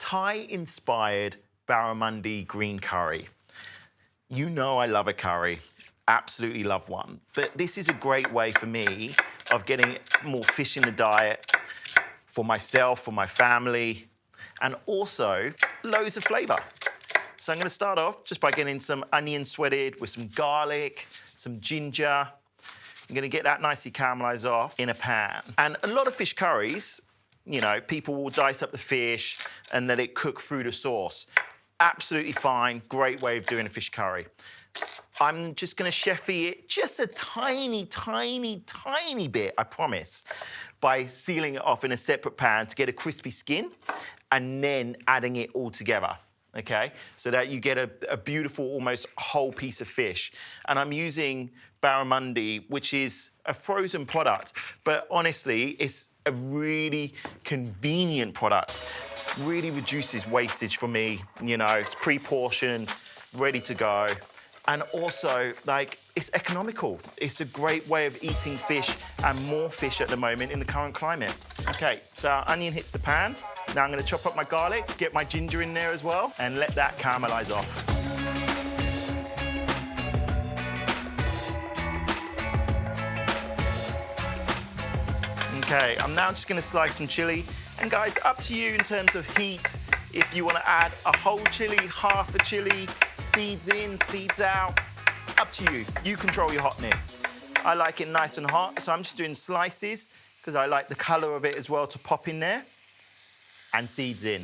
Thai-inspired Barramundi green curry. You know I love a curry, absolutely love one. But this is a great way for me of getting more fish in the diet for myself, for my family, and also loads of flavor. So I'm gonna start off just by getting some onion sweated with some garlic, some ginger. I'm gonna get that nicely caramelized off in a pan. And a lot of fish curries, you know, people will dice up the fish and let it cook through the sauce. Absolutely fine, great way of doing a fish curry. I'm just gonna chefy it just a tiny, tiny, tiny bit, I promise, by sealing it off in a separate pan to get a crispy skin and then adding it all together, okay? So that you get a beautiful, almost whole piece of fish. And I'm using Barramundi, which is a frozen product, but honestly, it's a really convenient product. Really reduces wastage for me, you know, it's pre-portioned, ready to go. And also, like, it's economical. It's a great way of eating fish and more fish at the moment in the current climate. Okay, so our onion hits the pan. Now I'm gonna chop up my garlic, get my ginger in there as well, and let that caramelize off. Okay, I'm now just gonna slice some chili. And guys, up to you in terms of heat. If you wanna add a whole chili, half a chili, seeds in, seeds out, up to you. You control your hotness. I like it nice and hot, so I'm just doing slices because I like the color of it as well to pop in there, and seeds in.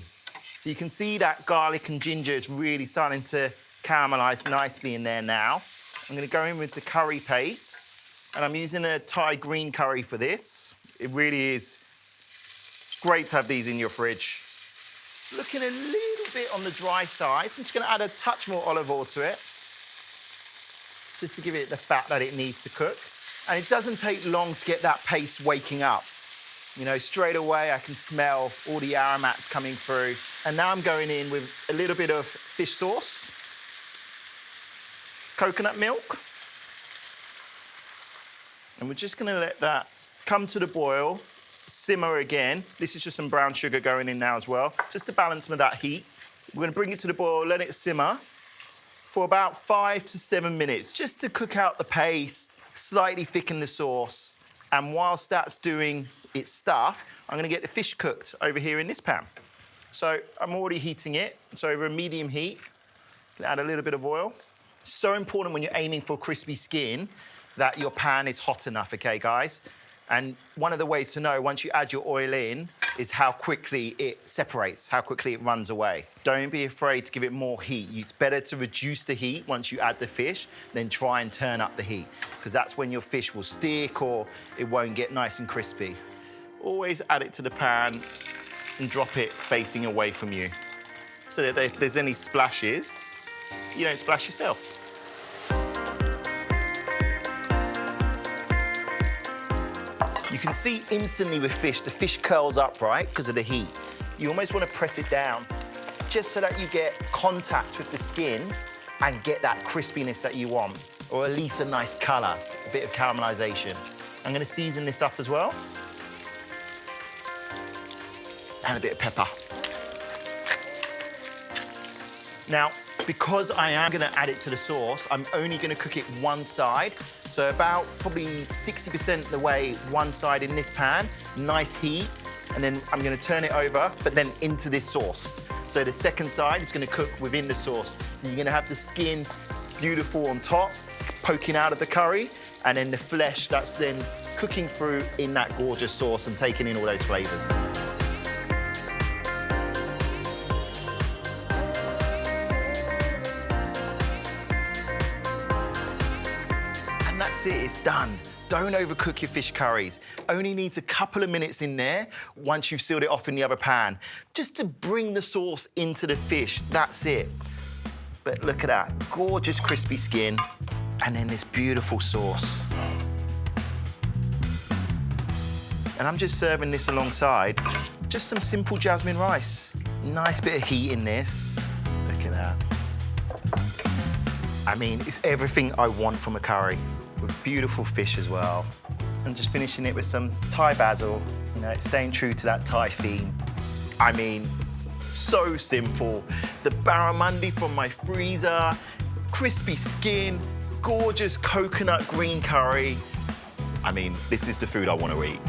So you can see that garlic and ginger is really starting to caramelize nicely in there now. I'm gonna go in with the curry paste, and I'm using a Thai green curry for this. It really is great to have these in your fridge. Looking a little bit on the dry side, so I'm just gonna add a touch more olive oil to it, just to give it the fat that it needs to cook. And it doesn't take long to get that paste waking up. You know, straight away I can smell all the aromats coming through. And now I'm going in with a little bit of fish sauce, coconut milk, and we're just gonna let that come to the boil, simmer again. This is just some brown sugar going in now as well, just to balance some of that heat. We're gonna bring it to the boil, let it simmer for about 5 to 7 minutes, just to cook out the paste, slightly thicken the sauce. And whilst that's doing its stuff, I'm gonna get the fish cooked over here in this pan. So I'm already heating it, so over a medium heat. Add a little bit of oil. So important when you're aiming for crispy skin that your pan is hot enough, okay, guys? And one of the ways to know once you add your oil in is how quickly it separates, how quickly it runs away. Don't be afraid to give it more heat. It's better to reduce the heat once you add the fish than try and turn up the heat, because that's when your fish will stick or it won't get nice and crispy. Always add it to the pan and drop it facing away from you, so that if there's any splashes, you don't splash yourself. You can see instantly with fish, the fish curls up, right, because of the heat. You almost want to press it down just so that you get contact with the skin and get that crispiness that you want, or at least a nice color, a bit of caramelization. I'm going to season this up as well. And a bit of pepper. Now, because I am going to add it to the sauce, I'm only going to cook it one side. So about probably 60% of the way one side in this pan, nice heat, and then I'm going to turn it over, but then into this sauce. So the second side is going to cook within the sauce. And you're going to have the skin beautiful on top, poking out of the curry, and then the flesh that's then cooking through in that gorgeous sauce and taking in all those flavors. And that's it, it's done. Don't overcook your fish curries. Only needs a couple of minutes in there once you've sealed it off in the other pan, just to bring the sauce into the fish, that's it. But look at that, gorgeous crispy skin, and then this beautiful sauce. And I'm just serving this alongside just some simple jasmine rice. Nice bit of heat in this. Look at that. I mean, it's everything I want from a curry, with beautiful fish as well. And just finishing it with some Thai basil, you know, staying true to that Thai theme. I mean, so simple. The barramundi from my freezer, crispy skin, gorgeous coconut green curry. I mean, this is the food I want to eat.